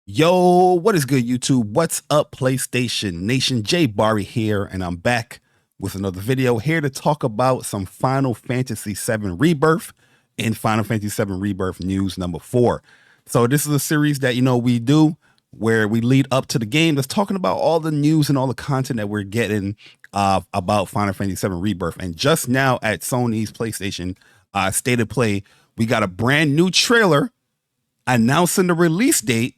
Yo, what is good, YouTube? What's up, PlayStation Nation? Jay Barry here, and I'm back with another video here to talk about some Final Fantasy VII Rebirth and Final Fantasy VII Rebirth news number 4. So this is a series that, we do where we lead up to the game that's talking about all the news and all the content that we're getting about Final Fantasy VII Rebirth. And just now at Sony's PlayStation State of Play, we got a brand new trailer announcing the release date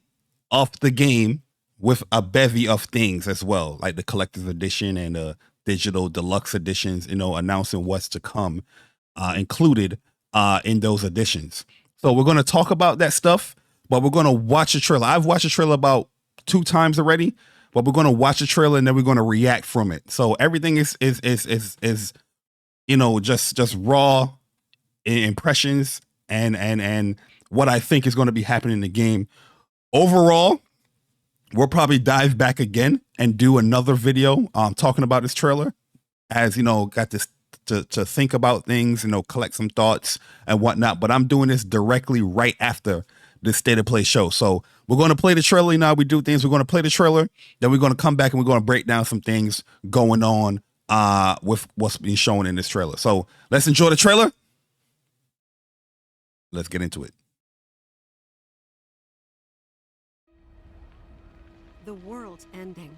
of the game with a bevy of things as well, like the collector's edition and the digital deluxe editions, announcing what's to come included in those editions. So we're going to talk about that stuff, but we're going to watch the trailer. I've watched the trailer about 2 times already, but we're going to watch the trailer and then we're going to react from it. So everything is just raw impressions and what I think is going to be happening in the game. Overall, we'll probably dive back again and do another video talking about this trailer, as got this to think about things, collect some thoughts and whatnot. But I'm doing this directly right after the State of Play show. So we're going to play the trailer. Now we do things. We're going to play the trailer, then we're going to come back and we're going to break down some things going on with what's being shown in this trailer. So let's enjoy the trailer. Let's get into it. The world's ending.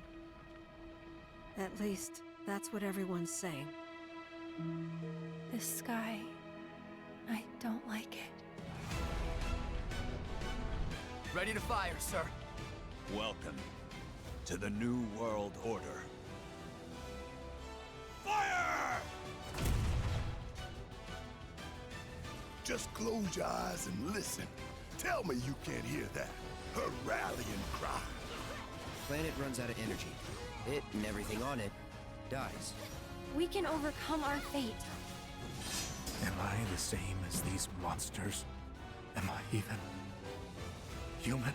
At least, that's what everyone's saying. This sky, I don't like it. Ready to fire, sir. Welcome to the New World Order. Fire! Just close your eyes and listen. Tell me you can't hear that. Her rallying cry. Planet runs out of energy. It and everything on it dies. We can overcome our fate. Am I the same as these monsters? Am I even human?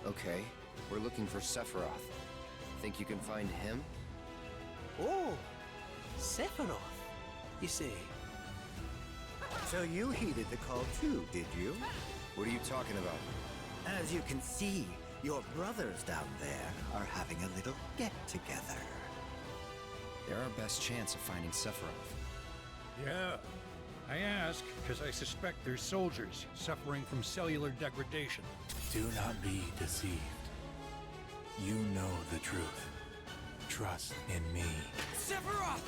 Okay, we're looking for Sephiroth. Think you can find him? Oh, Sephiroth, you see. So you heeded the call too, did you? What are you talking about? As you can see, your brothers down there are having a little get-together. They're our best chance of finding Sephiroth. Yeah. I ask because I suspect there's soldiers suffering from cellular degradation. Do not be deceived. You know the truth. Trust in me. Sephiroth!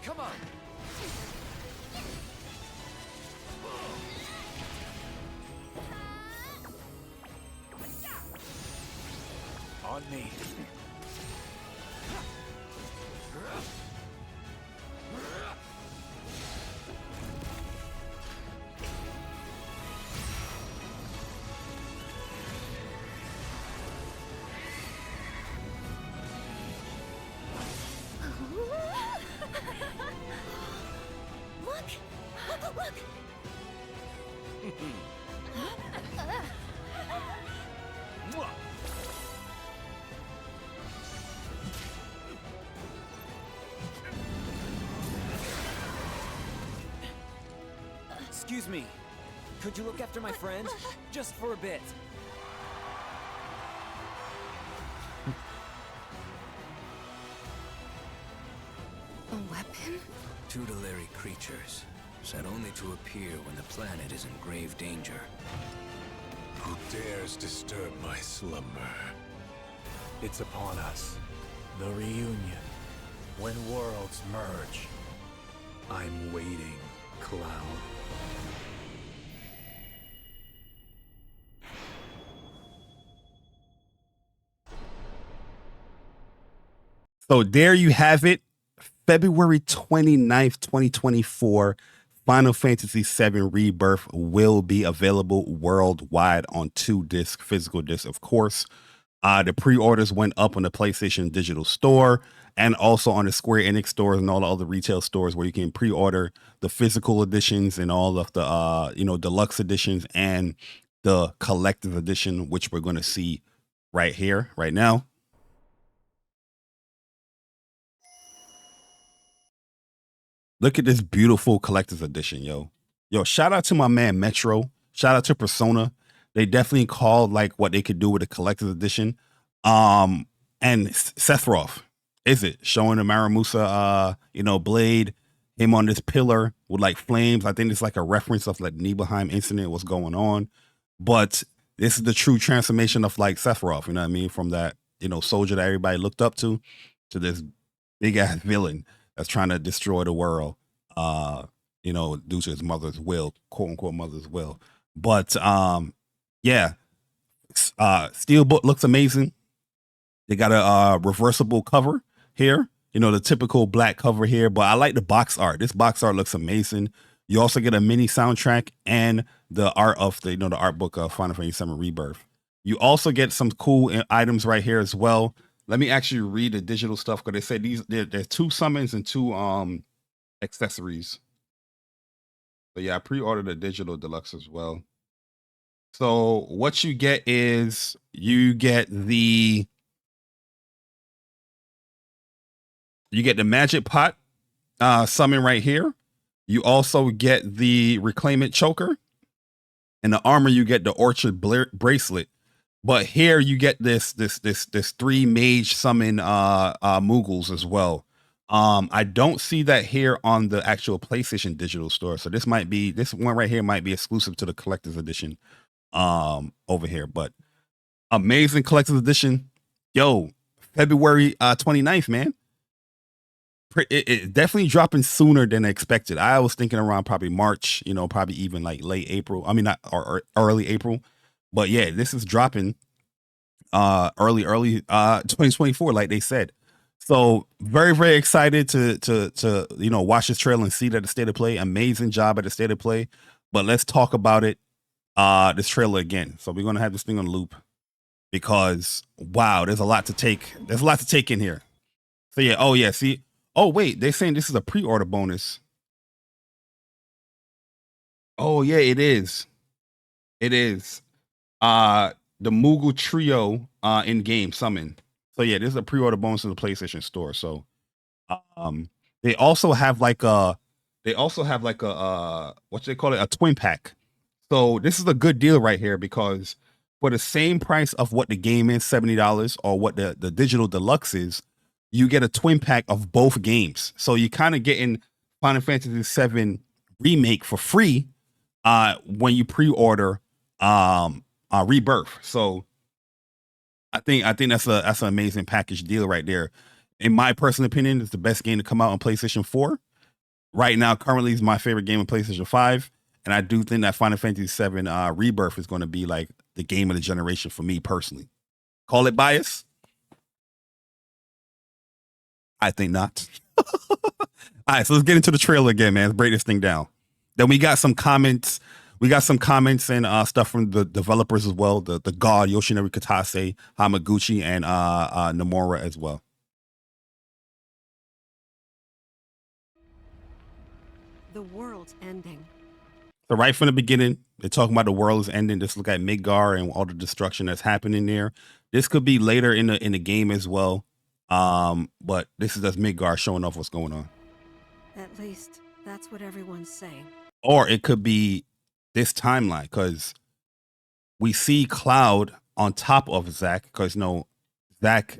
Come on! On me. Look! Excuse me. Could you look after my friend? Just for a bit. A weapon? Tutelary creatures, set only to appear when the planet is in grave danger. Who dares disturb my slumber? It's upon us. The reunion. When worlds merge. I'm waiting, Cloud. So there you have it. February 29th, 2024, Final Fantasy VII Rebirth will be available worldwide on 2 disc, physical disc, of course. The pre-orders went up on the PlayStation Digital Store and also on the Square Enix stores and all the other retail stores where you can pre-order the physical editions and all of the, deluxe editions and the collector's edition, which we're going to see right here, right now. Look at this beautiful collector's edition, yo. Yo, shout out to my man Metro. Shout out to Persona. They definitely called like what they could do with a collector's edition. And Sephiroth, is it showing the Maramusa blade, him on this pillar with like flames. I think it's like a reference of like Nibelheim incident, what's going on. But this is the true transformation of like Sephiroth, you know what I mean? From that, soldier that everybody looked up to this big ass villain that's trying to destroy the world, due to his mother's will, quote unquote mother's will. But yeah, Steelbook looks amazing. They got a reversible cover here, the typical black cover here, but I like the box art. This box art looks amazing. You also get a mini soundtrack and the art of the art book of Final Fantasy VII Rebirth. You also get some cool items right here as well. Let me actually read the digital stuff because they say there's 2 summons and 2 accessories. But yeah, I pre-ordered the digital deluxe as well. So what you get is you get the magic pot summon right here. You also get the reclaimant choker, and the armor you get the orchard bracelet. But here you get this 3 mage summon Moogles as well. I don't see that here on the actual PlayStation digital store. So this one right here might be exclusive to the collector's edition over here. But amazing collector's edition. Yo, February 29th, man. It definitely dropping sooner than expected. I was thinking around probably March, probably even like late April. I mean, not or early April. But yeah, this is dropping early 2024, like they said. So very, very excited to watch this trailer and see that the state of play. Amazing job at the state of play. But let's talk about it, this trailer again. So we're gonna have this thing on loop because wow, there's a lot to take. There's a lot to take in here. So yeah, oh wait, they're saying this is a pre-order bonus. Oh yeah, it is. It is. The Moogle Trio in-game summon. So yeah, this is a pre-order bonus in the PlayStation Store. So they also have like a what they call it, a twin pack. So this is a good deal right here because for the same price of what the game is, $70, or what the digital deluxe is, you get a twin pack of both games. So you kind of getting Final Fantasy VII Remake for free when you pre-order Rebirth. So I think that's an amazing package deal right there. In my personal opinion, it's the best game to come out on PlayStation 4. Right now, currently is my favorite game on PlayStation 5. And I do think that Final Fantasy VII Rebirth is going to be like the game of the generation for me personally. Call it bias? I think not. All right, so let's get into the trailer again, man. Let's break this thing down. Then we got some comments. We got some comments and stuff from the developers as well. The God, Yoshinori Kitase, Hamaguchi, and Nomura as well. The world's ending. So right from the beginning, they're talking about the world is ending. Just look at Midgar and all the destruction that's happening there. This could be later in the game as well. But this is just Midgar showing off what's going on. At least that's what everyone's saying. Or it could be this timeline, because we see Cloud on top of Zack, because Zack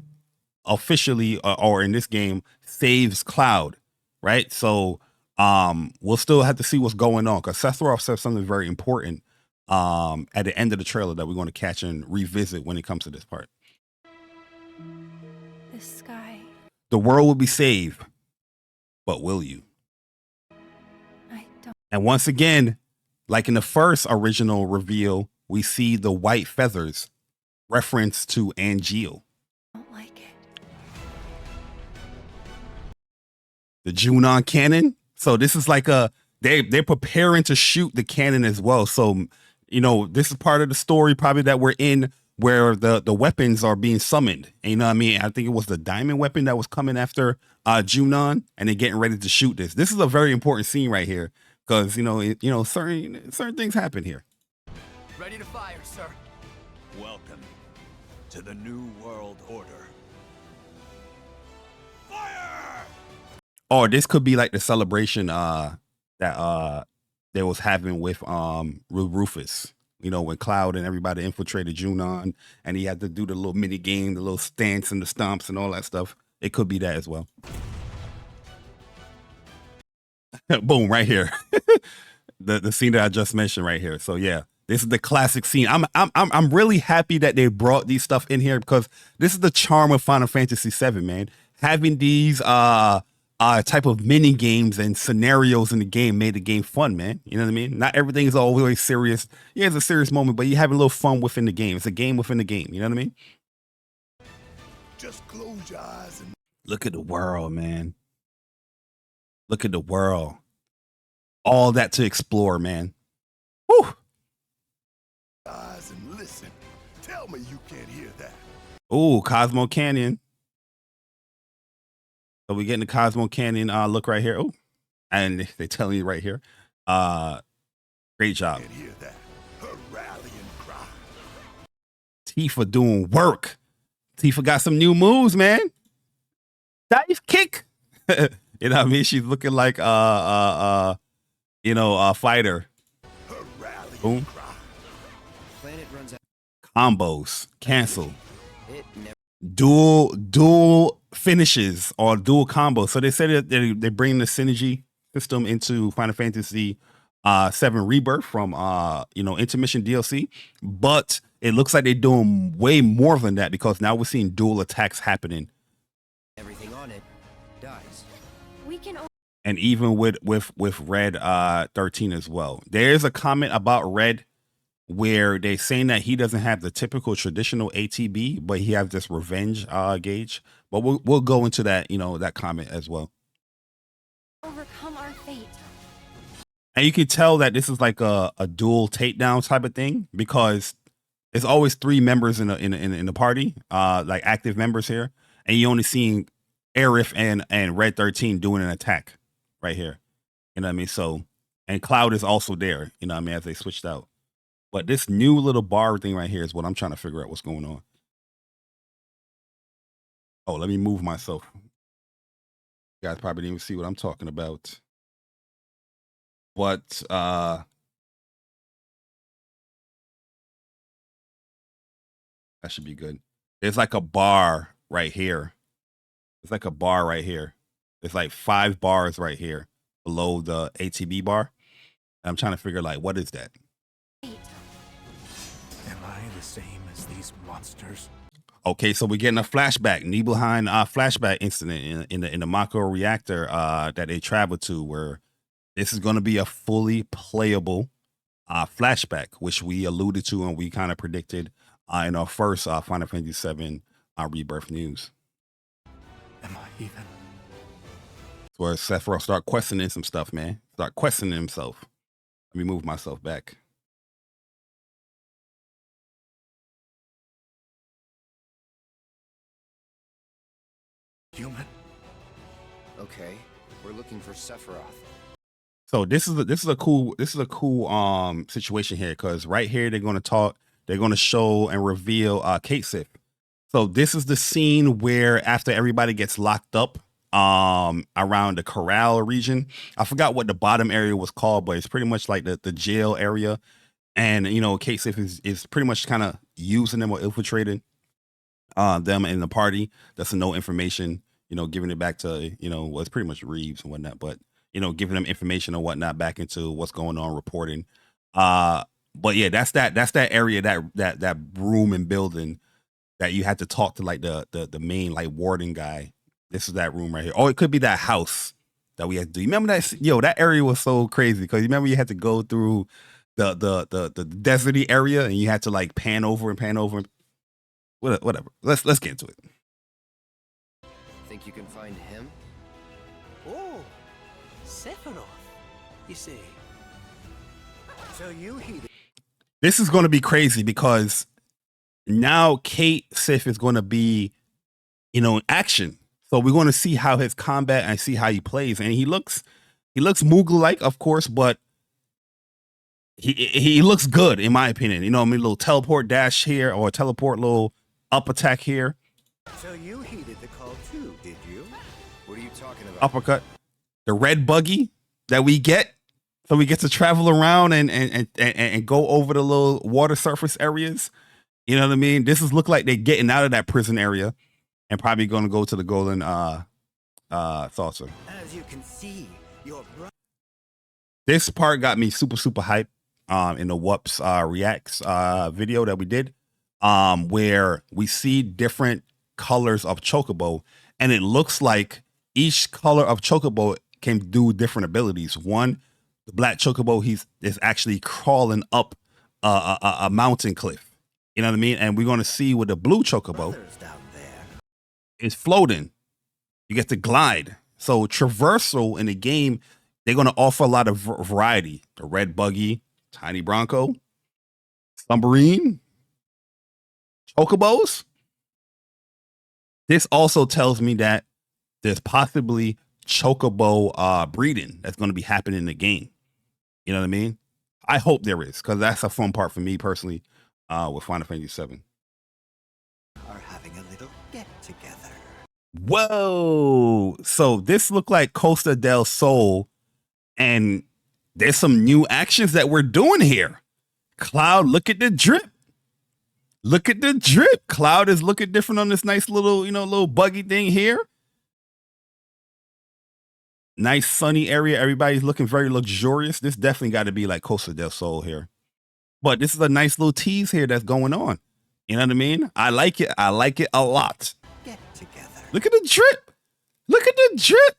officially or in this game saves Cloud, right? So we'll still have to see what's going on, because Sephiroth says something very important at the end of the trailer that we're going to catch and revisit when it comes to this part. The sky. The world will be saved, but will you? I don't And once again, like in the first original reveal, we see the white feathers, reference to Angeal. like it. The Junon cannon. So this is like they're preparing to shoot the cannon as well. So, this is part of the story probably that we're in, where the weapons are being summoned. And, you know what I mean? I think it was the diamond weapon that was coming after Junon, and they're getting ready to shoot this. This is a very important scene right here, because certain things happen here. Ready to fire, sir. Welcome to the New World Order. Fire! Or this could be like the celebration that they was having with Rufus. You know, when Cloud and everybody infiltrated Junon, and he had to do the little mini game, the little stance and the stomps and all that stuff. It could be that as well. Boom, right here. the scene that I just mentioned right here. So yeah, this is the classic scene. I'm really happy that they brought these stuff in here, because this is the charm of Final Fantasy VII, man. Having these type of mini games and scenarios in the game made the game fun, man. You know what I mean? Not everything is always serious. Yeah, it's a serious moment, but you have a little fun within the game. It's a game within the game. You know what I mean? Just close your eyes and look at the world, man. Look at the world. All that to explore, man. Woo! eyes and listen. Tell me you can't hear that. Ooh, Cosmo Canyon. So we getting the Cosmo Canyon look right here. Oh, and they telling you right here. Great job. Can't hear that. Her rallying cry. Tifa doing work. Tifa got some new moves, man. Dive kick. You know what I mean? She's looking like you know, a fighter. Her rallying Boom. cry. Planet runs out. Combos. Cancel. It never. Dual finishes or dual combos. So they said that they bring the synergy system into Final Fantasy VII Rebirth from you know, intermission DLC, but it looks like they're doing way more than that, because now we're seeing dual attacks happening. Everything on it dies. We can. And even with Red 13 as well. There's a comment about Red where they're saying that he doesn't have the typical traditional ATB, but he has this revenge gauge. But we'll go into that, you know, that comment as well. Overcome our fate. And you can tell that this is like a dual takedown type of thing, because there's always 3 members in the party, like active members here, and you only seeing Aerith and Red 13 doing an attack right here. You know what I mean? So, and Cloud is also there, you know what I mean, as they switched out. But this new little bar thing right here is what I'm trying to figure out what's going on. Oh, let me move myself. You guys probably didn't even see what I'm talking about. But that should be good. There's like a bar right here. It's like a bar right here. There's like 5 bars right here below the ATB bar. And I'm trying to figure like, what is that? Am I the same as these monsters? Okay, so we're getting a flashback, Nibelheim flashback incident in the Mako reactor that they traveled to, where this is going to be a fully playable flashback, which we alluded to and we kind of predicted in our first Final Fantasy VII Rebirth news. Am I even? Where Sephiroth start questioning some stuff, man. Start questioning himself. Let me move myself back. Human? Okay, we're looking for Sephiroth. So this is a cool situation here, because right here they're going to show and reveal Kate Sith. So this is the scene where after everybody gets locked up around the corral region. I forgot what the bottom area was called, but it's pretty much like the jail area. And you know, Kate Sith is pretty much kind of using them or infiltrating them in the party. That's no information, you know, giving it back to, you know, well, it's pretty much Reeves and whatnot, but you know, giving them information and whatnot back into what's going on, reporting. But yeah, that's that area, that room and building that you had to talk to like the main like warden guy. This is that room right here. Oh, it could be that house that we had to do. You remember that? Yo, that area was so crazy, because you remember you had to go through the deserty area and you had to like pan over and whatever. Let's get into it. Think you can find him? Oh, Sephiroth. You see. So you heeded. This is going to be crazy, because now Kate Sith is going to be, you know, in action. So we're going to see how his combat and see how he plays. And he looks Moogle-like, of course, but he looks good, in my opinion. You know, I mean, a little teleport dash here, or a teleport little up attack here. So you heeded the call too, did you? What are you talking about? Uppercut. the red buggy that we get. So we get to travel around and go over the little water surface areas. You know what I mean? This is look like they're getting out of that prison area and probably going to go to the golden saucer. As you can see, your This part got me super hype in the Whoops Reacts video that we did, where we see different colors of Chocobo, and it looks like each color of Chocobo can do different abilities. One, the black Chocobo, is actually crawling up a mountain cliff. You know what I mean? And we're going to see with the blue Chocobo down there. is floating. You get to glide. So traversal in the game, they're going to offer a lot of variety. The red buggy, tiny Bronco, submarine, Chocobos. This also tells me that there's possibly Chocobo breeding that's going to be happening in the game. You know what I mean? I hope there is, because that's a fun part for me personally with Final Fantasy VII. Are having a little get together. Whoa! So this looked like Costa del Sol, and there's some new actions that we're doing here. Cloud, look at the drip. Look at the drip. Cloud is looking different on this nice little, little buggy thing here. Nice sunny area. Everybody's looking very luxurious. This definitely got to be like Costa del Sol here. But this is a nice little tease here that's going on. You know what I mean? I like it. I like it a lot. Get together. Look at the drip. Look at the drip.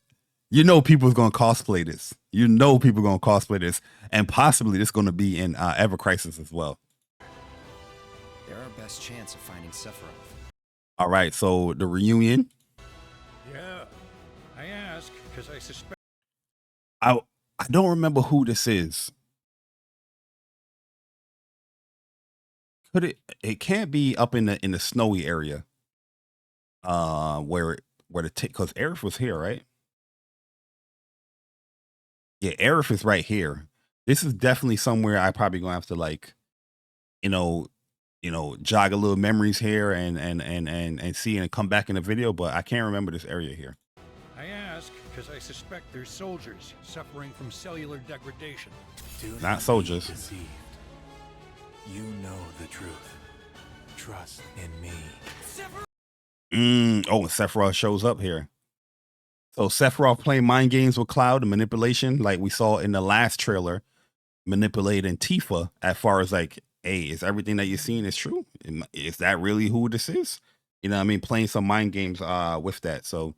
You know people's going to cosplay this. You know people are going to cosplay this. And possibly this is going to be in Ever Crisis as well. They're our best chance of finding Sephiroth. All right, so the reunion. Yeah, I ask because I suspect. I don't remember who this is. Could it can't be up in the snowy area. Where because Aerith was here, right? Yeah, Aerith is right here. This is definitely somewhere I probably gonna have to like, jog a little memories here and see and come back in the video, but I can't remember this area here. I ask because I suspect there's soldiers suffering from cellular degradation. Do Not soldiers. be deceived. You know the truth. Trust in me. Oh, and Sephiroth shows up here. So Sephiroth playing mind games with Cloud and manipulation, like we saw in the last trailer, manipulating Tifa as far as like, hey, is everything that you're seeing is true? Is that really who this is? You know what I mean? Playing some mind games with that. So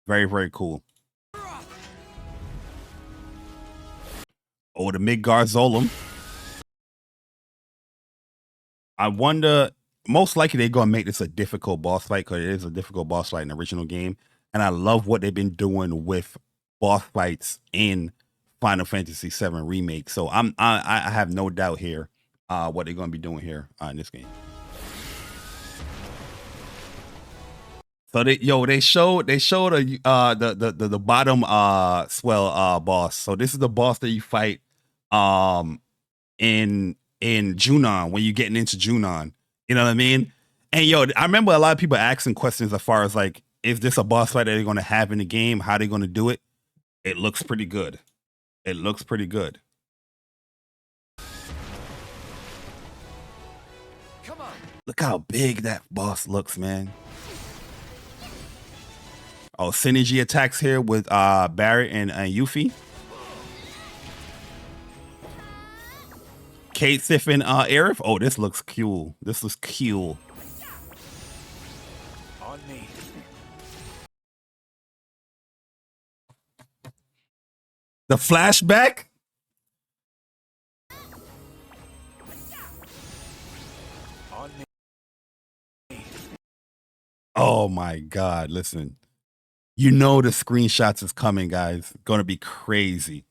very cool. Oh, the Midgard Zolom. I wonder, most likely they're going to make this a difficult boss fight because it is a difficult boss fight in the original game. And I love what they've been doing with boss fights in Final Fantasy VII Remake. So I have no doubt here what they're going to be doing here in this game. So they showed the bottom swell boss. So this is the boss that you fight in Junon when you're getting into Junon. You know what I mean? And I remember a lot of people asking questions as far as like, is this a boss fight that they're going to have in the game? How they going to do it? It looks pretty good. It looks pretty good. Come on. Look how big that boss looks, man. Oh, synergy attacks here with Barret and Yuffie. Kate, Sif, and Aerith. Oh, this looks cool. This looks cool. On me. The flashback. On me. Oh my God. Listen, you know the screenshots is coming, guys. Gonna be crazy.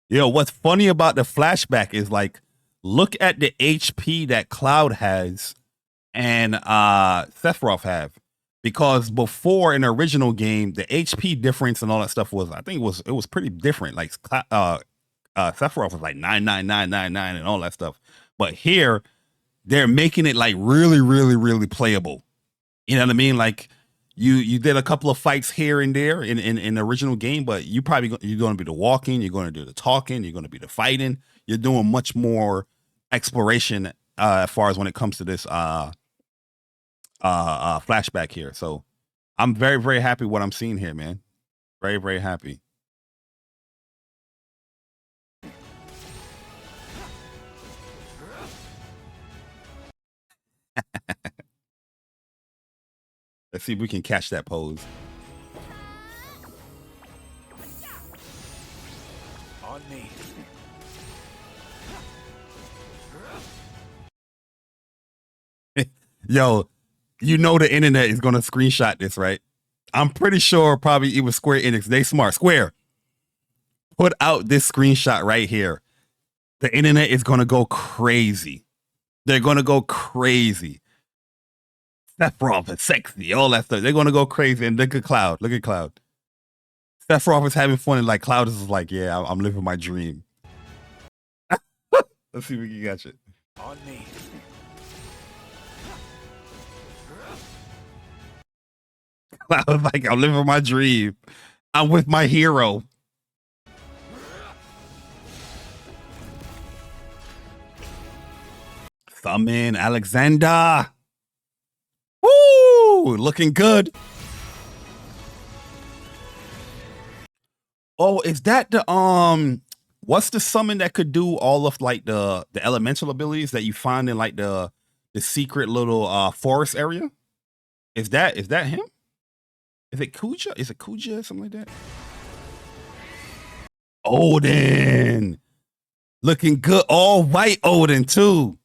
What's funny about the flashback is like, look at the HP that Cloud has and Sephiroth have. Because before in the original game, the HP difference and all that stuff was, I think it was pretty different. Like Sephiroth was like 99999 and all that stuff. But here, they're making it like really playable. You know what I mean? Like You did a couple of fights here and there in the original game, but you're going to be the walking, you're going to do the talking, you're going to be the fighting. You're doing much more exploration as far as when it comes to this flashback here. So I'm very, very happy what I'm seeing here, man. Very, very happy. Let's see if we can catch that pose. On me. Yo, you know the internet is going to screenshot this, right? I'm pretty sure probably it was Square Enix. They smart. Square, put out this screenshot right here. The internet is going to go crazy. They're going to go crazy. Sephiroth is sexy, all that stuff. They're going to go crazy. And look at Cloud. Look at Cloud. Sephiroth is having fun, and like Cloud is like, yeah, I'm living my dream. Let's see if we can catch it. On me. Cloud was like, I'm living my dream. I'm with my hero. Summon Alexander. Woo! Looking good. Oh, is that the what's the summon that could do all of like the elemental abilities that you find in like the secret little forest area? Is that him? Is it Kuja? Is it Kuja or something like that? Odin. Looking good. All white Odin too.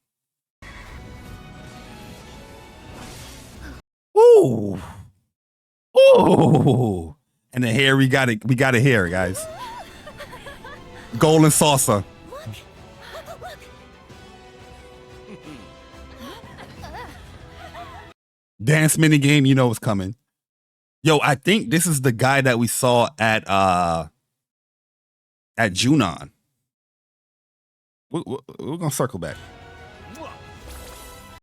Ooh. Ooh. And the hair, we got it here, guys. Golden saucer. Dance mini game, you know what's coming. Yo, I think this is the guy that we saw at Junon. We're gonna circle back.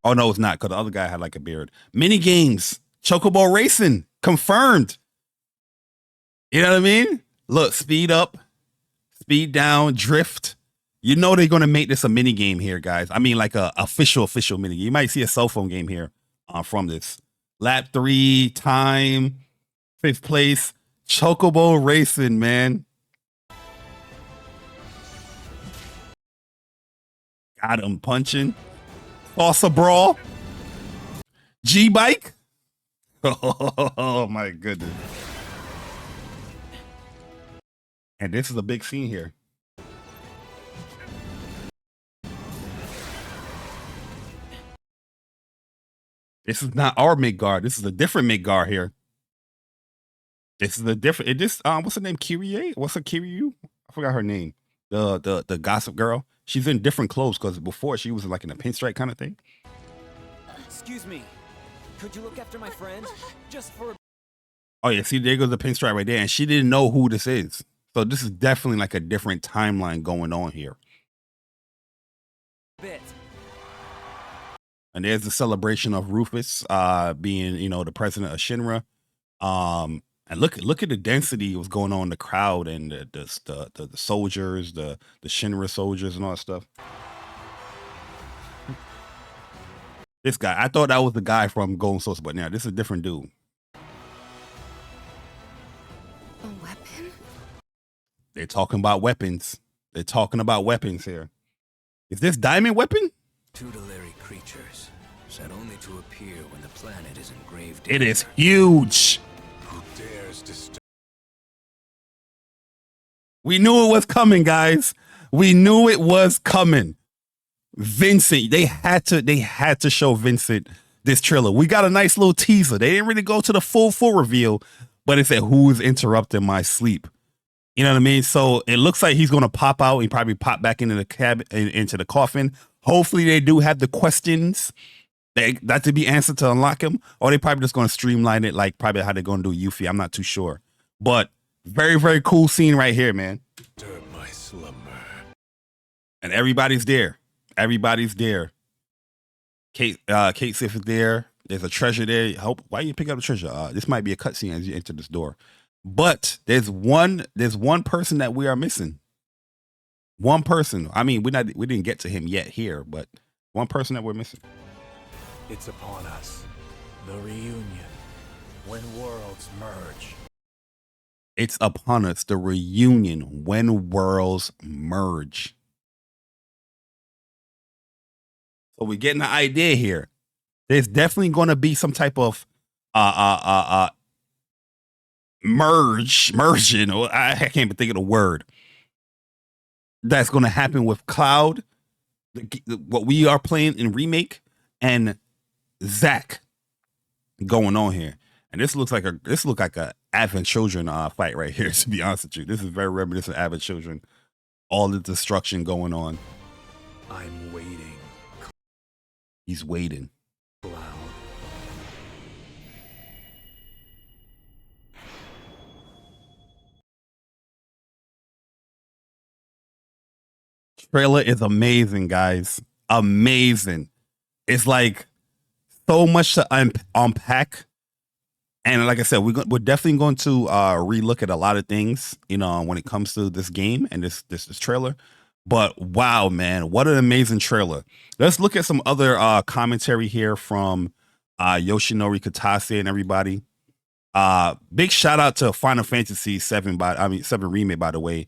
Oh no, it's not, because the other guy had like a beard. Mini games, Chocobo Racing, confirmed. You know what I mean? Look, speed up, speed down, drift. You know they're gonna make this a mini game here, guys. I mean, like a official mini game. You might see a cell phone game here from this. Lap 3, time, 5th place, Chocobo Racing, man. Got him punching. Salsa Brawl. G-Bike. Oh my goodness. And this is a big scene here. This is not our Midgard. This is a different Midgard here. This is a different. What's her name? Kyrie? What's her Kiryu? I forgot her name. The gossip girl. She's in different clothes because before she was like in a pinstripe kind of thing. Excuse me. Could you look after my friend? Just for a Oh yeah, see, there goes the pinstripe right there, and she didn't know who this is. So this is definitely like a different timeline going on here. bit. And there's the celebration of Rufus being, you know, the president of Shinra. And look at the density was going on in the crowd and the soldiers, the Shinra soldiers and all that stuff. This guy, I thought that was the guy from Golden Saucer, but now this is a different dude. A weapon? They're talking about weapons. They're talking about weapons here. Is this diamond weapon? Tutelary creatures, set only to appear when the planet is in grave danger. It is huge. Who dares disturb? We knew it was coming, guys. We knew it was coming. Vincent, they had to show Vincent this trailer. We got a nice little teaser. They didn't really go to the full reveal, but it said, "Who's interrupting my sleep?" You know what I mean? So it looks like he's gonna pop out. He probably pop back into the cabin, into the coffin. Hopefully, they do have the questions that to be answered to unlock him, or they probably just gonna streamline it, like probably how they're gonna do Yuffie. I'm not too sure, but very, very cool scene right here, man. Disturb my slumber. And everybody's there. Everybody's there. Kate Sif is there. There's a treasure there. Why you pick up the treasure? This might be a cutscene as you enter this door. But there's one person that we are missing. One person. I mean, we didn't get to him yet here, but one person that we're missing. It's upon us. The reunion. When worlds merge. It's upon us. The reunion. When worlds merge. So we're getting the idea here. There's definitely going to be some type of merging, or I can't even think of the word, that's going to happen with Cloud, what we are playing in Remake, and Zack going on here. And this looks like a Advent Children fight right here, to be honest with you. This is very reminiscent of Advent Children. All the destruction going on. I'm waiting. He's waiting. Cloud. Trailer is amazing, guys. Amazing. It's like so much to unpack. And like I said, we're definitely going to relook at a lot of things, you know, when it comes to this game and this trailer. But wow, man, what an amazing trailer. Let's look at some other commentary here from Yoshinori Kitase and everybody. Big shout out to Final Fantasy VII Remake, by the way.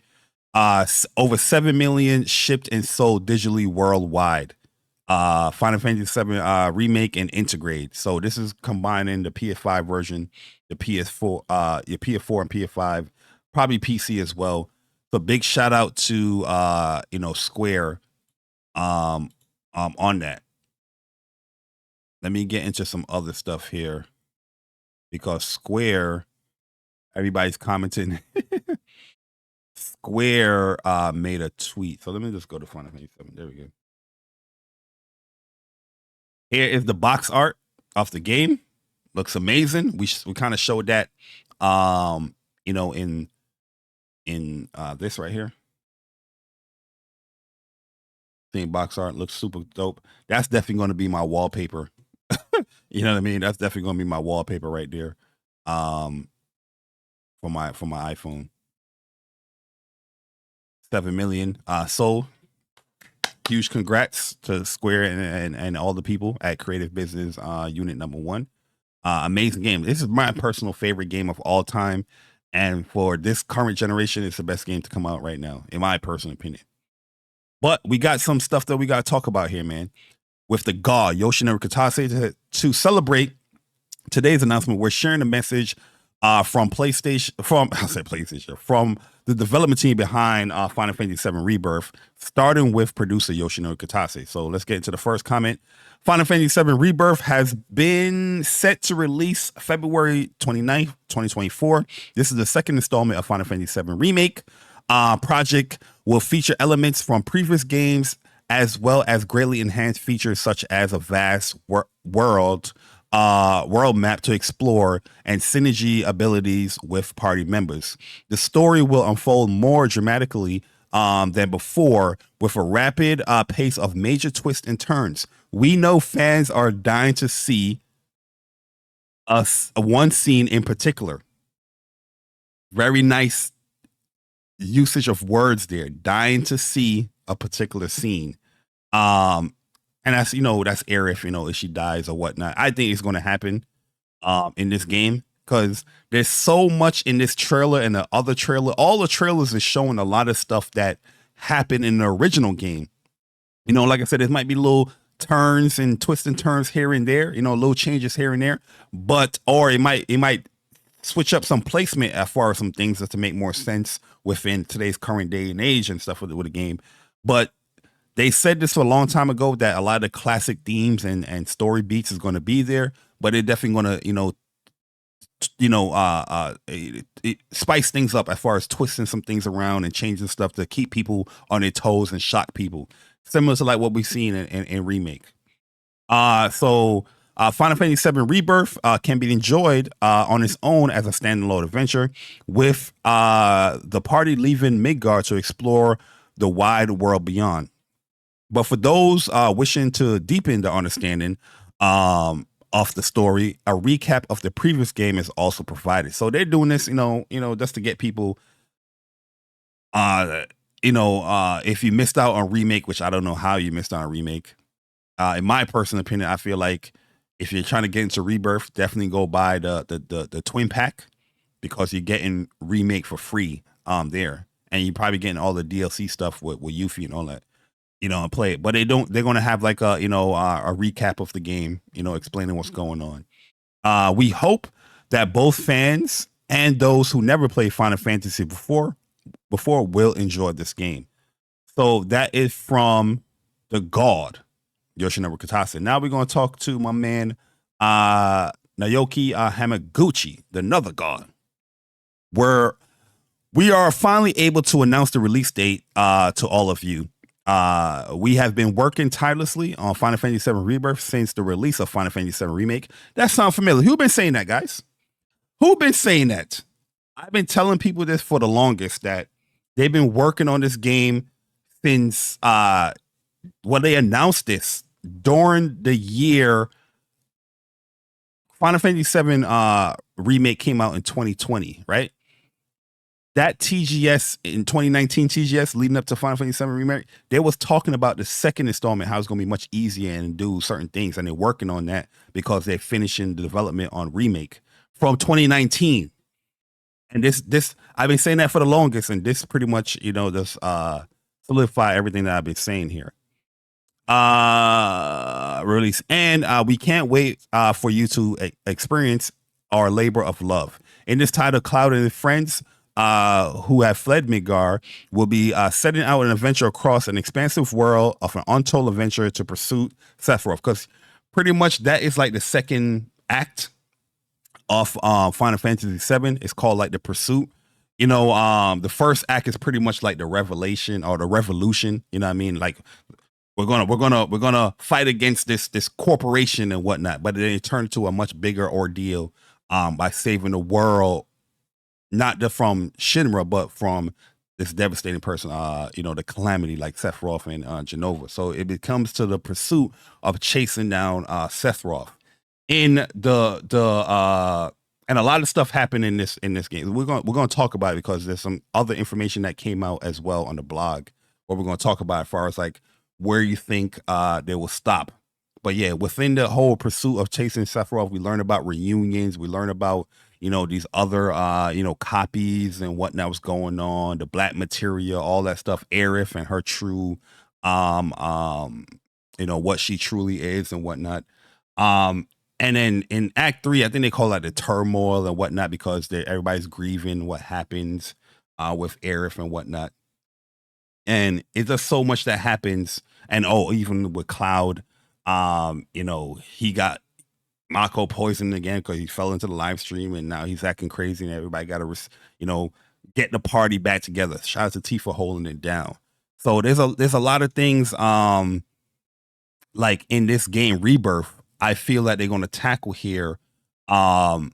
Over 7 million shipped and sold digitally worldwide. Final Fantasy VII Remake and Integrate. So this is combining the PS5 version, the PS4, your PS4 and PS5, probably PC as well. So big shout out to Square on that. Let me get into some other stuff here, because Square, everybody's commenting. Square made a tweet. So let me just go to Final Fantasy VII. There we go. Here is the box art of the game. Looks amazing. We kind of showed that, in this right here. Seeing box art looks super dope. That's definitely going to be my wallpaper. You know what I mean? That's definitely going to be my wallpaper right there. For my iPhone. 7 million sold. Huge congrats to Square and all the people at Creative Business Unit Number 1. Amazing game. This is my personal favorite game of all time. And for this current generation, it's the best game to come out right now, in my personal opinion. But we got some stuff that we got to talk about here, man. With the God, Yoshinori Kitase, to celebrate today's announcement, we're sharing a message from the development team behind Final Fantasy VII Rebirth, starting with producer Yoshinori Kitase. So let's get into the first comment. Final Fantasy VII Rebirth has been set to release February 29th, 2024. This is the second installment of Final Fantasy VII Remake. Project will feature elements from previous games, as well as greatly enhanced features such as a vast world map to explore and synergy abilities with party members. The story will unfold more dramatically than before, with a rapid pace of major twists and turns. We know fans are dying to see one scene in particular. Very nice usage of words there. Dying to see a particular scene. And that's Aerith, if she dies or whatnot. I think it's going to happen in this game, because there's so much in this trailer and the other trailer. All the trailers is showing a lot of stuff that happened in the original game. Like I said, there might be little turns and twists and turns here and there, little changes here and there, or it might switch up some placement as far as some things just to make more sense within today's current day and age and stuff with the game. But they said this a long time ago, that a lot of the classic themes and story beats is going to be there, but it definitely going to, spice things up as far as twisting some things around and changing stuff to keep people on their toes and shock people, similar to like what we've seen in Remake. So Final Fantasy VII Rebirth can be enjoyed on its own as a standalone adventure, with the party leaving Midgard to explore the wide world beyond. But for those wishing to deepen their understanding of of the story. A recap of the previous game is also provided. So they're doing this, just to get people, if you missed out on Remake, which I don't know how you missed out on Remake. In my personal opinion, I feel like if you're trying to get into Rebirth, definitely go buy the twin pack, because you're getting Remake for free there, and you're probably getting all the DLC stuff with Yuffie and all that, and play it. But they're going to have like a recap of the game, explaining what's going on. We hope that both fans and those who never played Final Fantasy before will enjoy this game. So that is from the God Yoshinobu Katase. Now we're going to talk to my man Naoki Hamaguchi, the Another God, where we are finally able to announce the release date to all of you. We have been working tirelessly on Final Fantasy VII Rebirth since the release of Final Fantasy VII Remake. That sounds familiar. Who been saying that, guys? Who been saying that? I've been telling people this for the longest, that they've been working on this game since they announced this during the year Final Fantasy VII Remake came out in 2020, right? That TGS in 2019 TGS leading up to Final Fantasy VII Remake, they was talking about the second installment, how it's going to be much easier and do certain things, and they're working on that because they're finishing the development on Remake from 2019. And this I've been saying that for the longest, and this pretty much just solidify everything that I've been saying here. Release, and we can't wait for you to experience our labor of love. In this title, Cloud and his friends who have fled Midgar will be setting out an adventure across an expansive world of an untold adventure to pursue Sephiroth, because pretty much that is like the second act of Final Fantasy VII. It's called like the Pursuit. The first act is pretty much like the revelation or the revolution. You know what I mean? Like we're gonna fight against this corporation and whatnot, but then it turned to a much bigger ordeal by saving the world, not just from Shinra, but from this devastating person, the calamity like Sephiroth and Genova. So it becomes to the pursuit of chasing down Sephiroth. In and a lot of stuff happened in this game. We're gonna talk about it because there's some other information that came out as well on the blog, what we're gonna talk about as far as like where you think they will stop. But yeah, within the whole pursuit of chasing Sephiroth, we learn about reunions. We learn about these other copies and whatnot was going on, the black material, all that stuff. Aerith and her true, what she truly is and whatnot. And then in Act 3, I think they call that the turmoil and whatnot, because everybody's grieving what happens with Aerith and whatnot. And it's just so much that happens. And even with Cloud, he got Mako poisoned again because he fell into the live stream, and now he's acting crazy, and everybody got to, get the party back together. Shout out to Tifa holding it down. So there's a lot of things, like in this game Rebirth, I feel that they're going to tackle here, in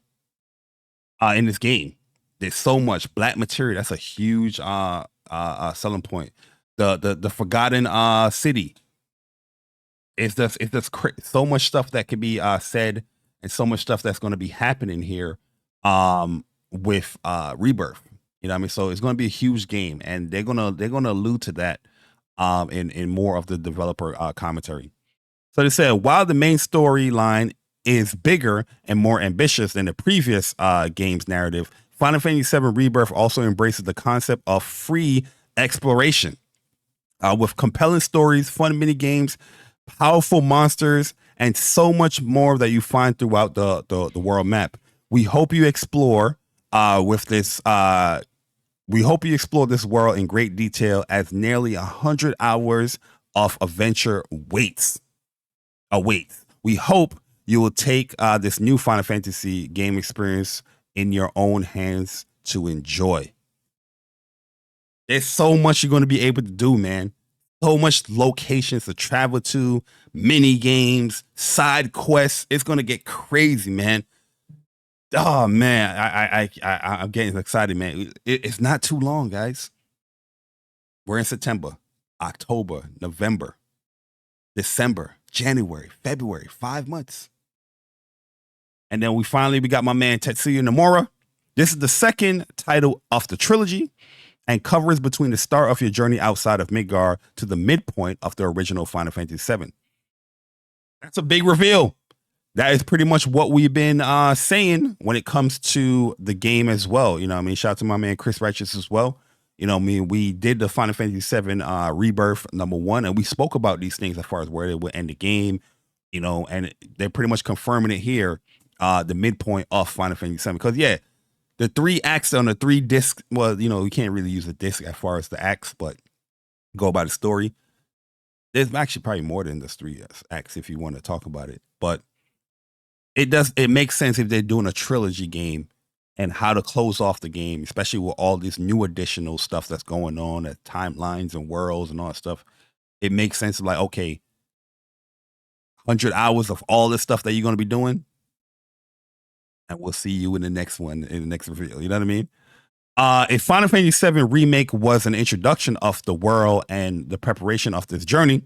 this game. There's so much black material. That's a huge selling point. The Forgotten City. It's just so much stuff that could be said, and so much stuff that's going to be happening here with Rebirth. You know what I mean? So it's going to be a huge game, and they're gonna allude to that in more of the developer commentary. So they said, while the main storyline is bigger and more ambitious than the previous game's narrative, Final Fantasy VII Rebirth also embraces the concept of free exploration with compelling stories, fun mini games, powerful monsters, and so much more that you find throughout the world map. We hope you explore this world in great detail, as nearly 100 hours of adventure awaits. We hope you will take this new Final Fantasy game experience in your own hands to enjoy. There's so much you're going to be able to do, man. So much locations to travel to, mini games, side quests. It's going to get crazy, man. Oh man, I'm getting excited, man. It's not too long, guys. We're in September, October, November, December, January, February, 5 months. And then we got my man Tetsuya Nomura. This is the second title of the trilogy and covers between the start of your journey outside of Midgar to the midpoint of the original Final Fantasy VII. That's a big reveal. That is pretty much what we've been saying when it comes to the game as well. You know what I mean? Shout out to my man Chris Righteous as well. You know what I mean? We did the Final Fantasy VII Rebirth #1, and we spoke about these things as far as where they would end the game, you know, and they're pretty much confirming it here, the midpoint of Final Fantasy VII. Because, yeah, the 3 acts on the 3 discs, well, you know, you can't really use a disc as far as the acts, but go by the story. There's actually probably more than the 3 acts if you want to talk about it. But it makes sense if they're doing a trilogy game and how to close off the game, especially with all this new additional stuff that's going on, at timelines and worlds and all that stuff. It makes sense of like, okay, 100 hours of all this stuff that you're going to be doing, and we'll see you in the next one, in the next reveal. You know what I mean? A Final Fantasy VII Remake was an introduction of the world and the preparation of this journey.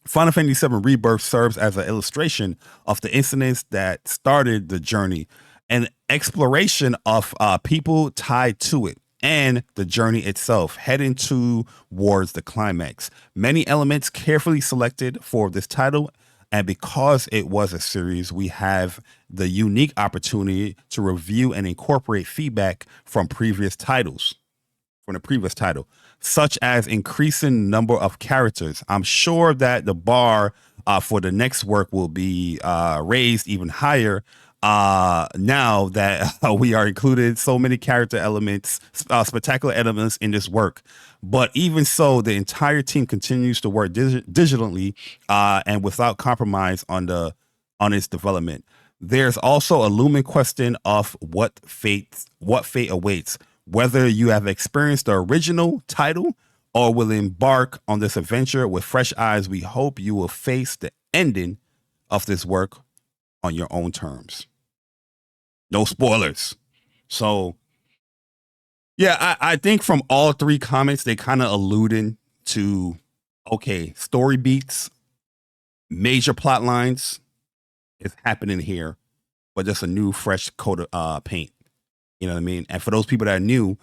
Final Fantasy VII Rebirth serves as an illustration of the incidents that started the journey, an exploration of people tied to it, and the journey itself, heading towards the climax. Many elements carefully selected for this title, and because it was a series, we have the unique opportunity to review and incorporate feedback from previous titles, from the previous title, such as increasing number of characters. I'm sure that the bar for the next work will be raised even higher now that we are included so many character elements, spectacular elements in this work. But even so, the entire team continues to work digitally and without compromise on its development. There's also a looming question of what fate awaits. Whether you have experienced the original title or will embark on this adventure with fresh eyes, we hope you will face the ending of this work on your own terms. No spoilers. So, yeah, I think from all 3 comments, they kind of alluding to, okay, story beats, major plot lines is happening here, but just a new, fresh coat of paint. You know what I mean? And for those people that are new,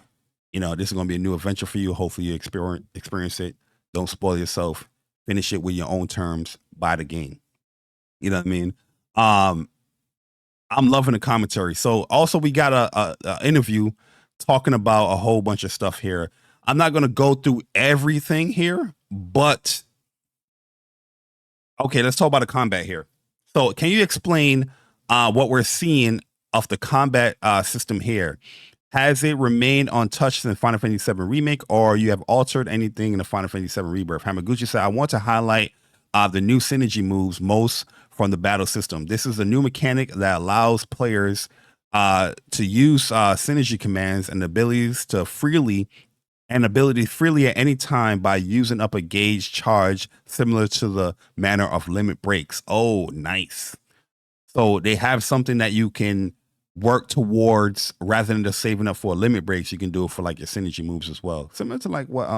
you know, this is going to be a new adventure for you. Hopefully you experience it. Don't spoil yourself. Finish it with your own terms. Buy the game. You know what I mean? I'm loving the commentary. So also we got a interview talking about a whole bunch of stuff here. I'm not going to go through everything here, but okay, let's talk about the combat here. So can you explain what we're seeing of the combat system here? Has it remained untouched in Final Fantasy VII Remake, or you have altered anything in the Final Fantasy VII Rebirth? Hamaguchi said, I want to highlight the new synergy moves most from the battle system. This is a new mechanic that allows players to use synergy commands and abilities freely at any time by using up a gauge charge similar to the manner of limit breaks. Oh, nice. So they have something that you can work towards rather than just saving up for limit breaks. You can do it for like your synergy moves as well. Similar to like what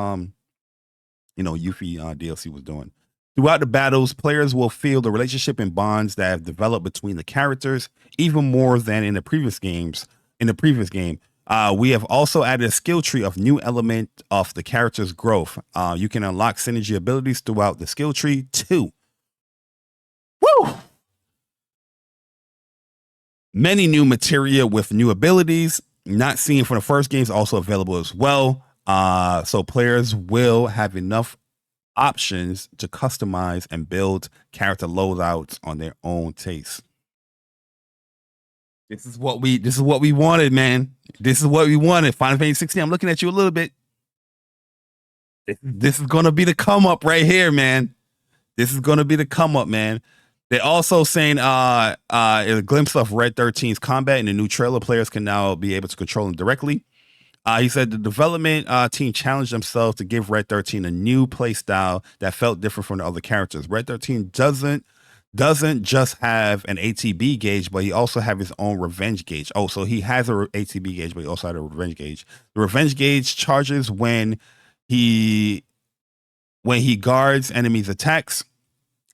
Yuffie DLC was doing. Throughout the battles, players will feel the relationship and bonds that have developed between the characters even more than in the previous games. In the previous game, we have also added a skill tree of new element of the character's growth. You can unlock synergy abilities throughout the skill tree too. Woo! Many new materia with new abilities not seen from the first game is also available as well. So players will have enough options to customize and build character loadouts on their own taste. This is what we wanted, man. This is what we wanted. Final Fantasy 16. I'm looking at you a little bit. This is gonna be the come up right here, man. This is gonna be the come up, man. They're also saying a glimpse of Red 13's combat in the new trailer. Players can now be able to control him directly. He said the development team challenged themselves to give Red 13 a new play style that felt different from the other characters. Red 13 doesn't just have an ATB gauge, but he also have his own revenge gauge. Oh, so he has a ATB gauge, but he also had a revenge gauge. The revenge gauge charges when he guards enemies' attacks.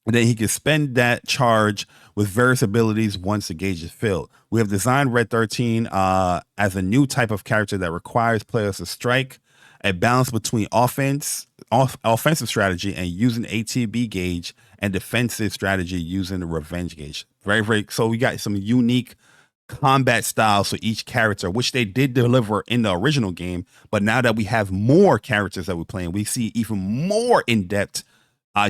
And then he can spend that charge with various abilities once the gauge is filled. We have designed Red 13 as a new type of character that requires players to strike a balance between offensive strategy and using ATB gauge and defensive strategy using the revenge gauge. So we got some unique combat styles for each character, which they did deliver in the original game. But now that we have more characters that we're playing, we see even more in-depth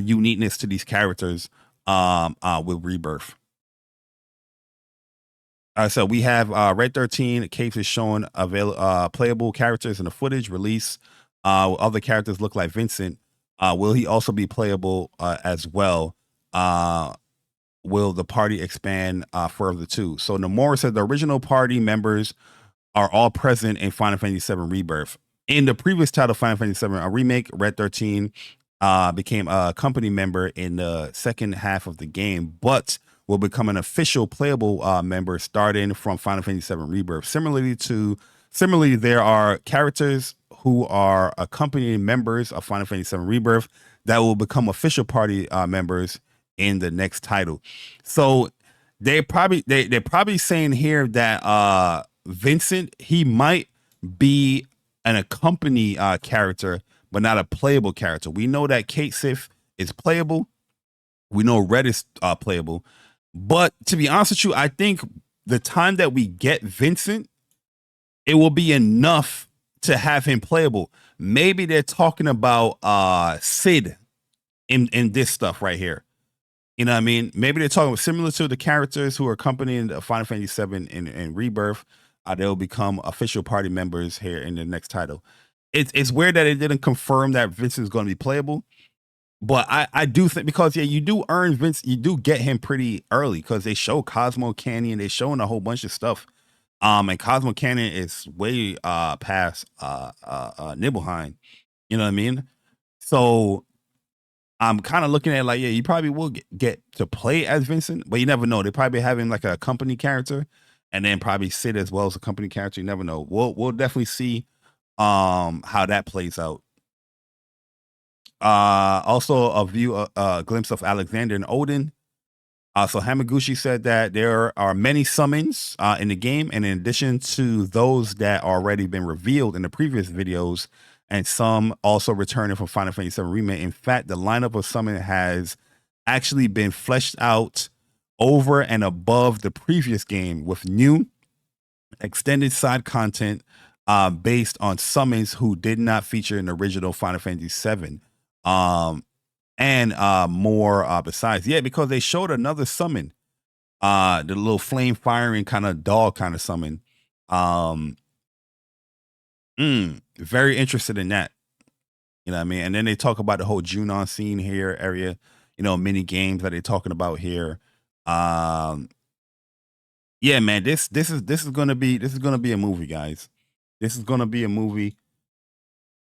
uniqueness to these characters with Rebirth. So we have Red 13. Capes is showing playable characters in the footage release. Other characters look like Vincent. Will he also be playable as well? Will the party expand further too? So Nomura said the original party members are all present in Final Fantasy VII Rebirth. In the previous title, Final Fantasy VII Remake, Red 13 became a company member in the second half of the game, but will become an official playable member starting from Final Fantasy VII Rebirth. Similarly, there are characters who are accompanying members of Final Fantasy VII Rebirth that will become official party members in the next title. So they're probably saying here that Vincent, he might be an accompany character, but not a playable character. We know that Kate Sith is playable. We know Red is playable. But to be honest with you, I think the time that we get Vincent, it will be enough to have him playable. Maybe they're talking about Sid in this stuff right here. You know what I mean? Maybe they're talking similar to the characters who are accompanying Final Fantasy VII in Rebirth. They'll become official party members here in the next title. It's weird that it didn't confirm that Vincent is going to be playable. But I do think, because you do earn Vince, you do get him pretty early, because they show Cosmo Canyon, they're showing a whole bunch of stuff. And Cosmo Canyon is way past Nibelheim. You know what I mean? So I'm kind of looking at it like, yeah, you probably will get to play as Vincent, but you never know. They probably have him like a company character, and then probably Sid as well as a company character. You never know. We'll definitely see how that plays out. Also a glimpse of Alexander and Odin. So Hamaguchi said that there are many summons in the game, and in addition to those that already been revealed in the previous videos, and some also returning from Final Fantasy VII Remake. In fact, the lineup of summon has actually been fleshed out over and above the previous game with new extended side content based on summons who did not feature in the original Final Fantasy VII. And more besides. Yeah, because they showed another summon, the little flame firing kind of dog kind of summon. Very interested in that. You know what I mean? And then they talk about the whole Junon scene here area, you know, mini games that they're talking about here. Yeah, man, this is gonna be a movie, guys. This is gonna be a movie.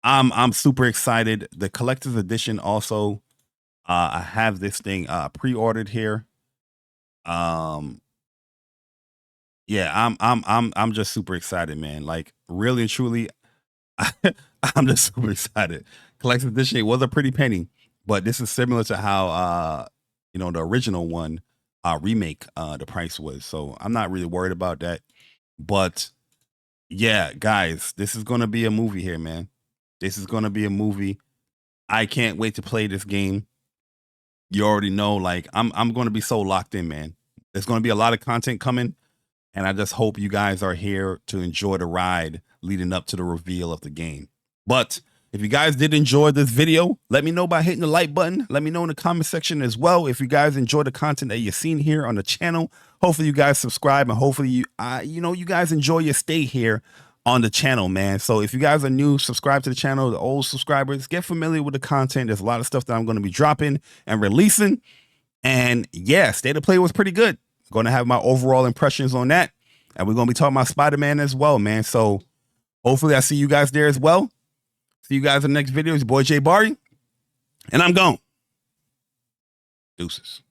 I'm super excited. The collector's edition also, I have this thing pre-ordered here. Yeah, I'm just super excited, man. Like, really and truly, I'm just super excited. Collector's edition, it was a pretty penny, but this is similar to how you know, the original one remake the price was. So I'm not really worried about that. But yeah, guys, this is gonna be a movie here, man. This is gonna be a movie. I can't wait to play this game. You already know, like, I'm gonna be so locked in, man. There's gonna be a lot of content coming, and I just hope you guys are here to enjoy the ride leading up to the reveal of the game. But if you guys did enjoy this video, let me know by hitting the like button. Let me know in the comment section as well if you guys enjoy the content that you're seeing here on the channel. Hopefully you guys subscribe, and hopefully you guys enjoy your stay here on the channel, man. So if you guys are new, subscribe to the channel. The old subscribers, get familiar with the content. There's a lot of stuff that I'm going to be dropping and releasing. And yeah, State of Play was pretty good. I'm going to have my overall impressions on that. And we're going to be talking about Spider-Man as well, man. So hopefully I see you guys there as well. See you guys in the next video. It's your boy Jay Barry, and I'm gone. Deuces.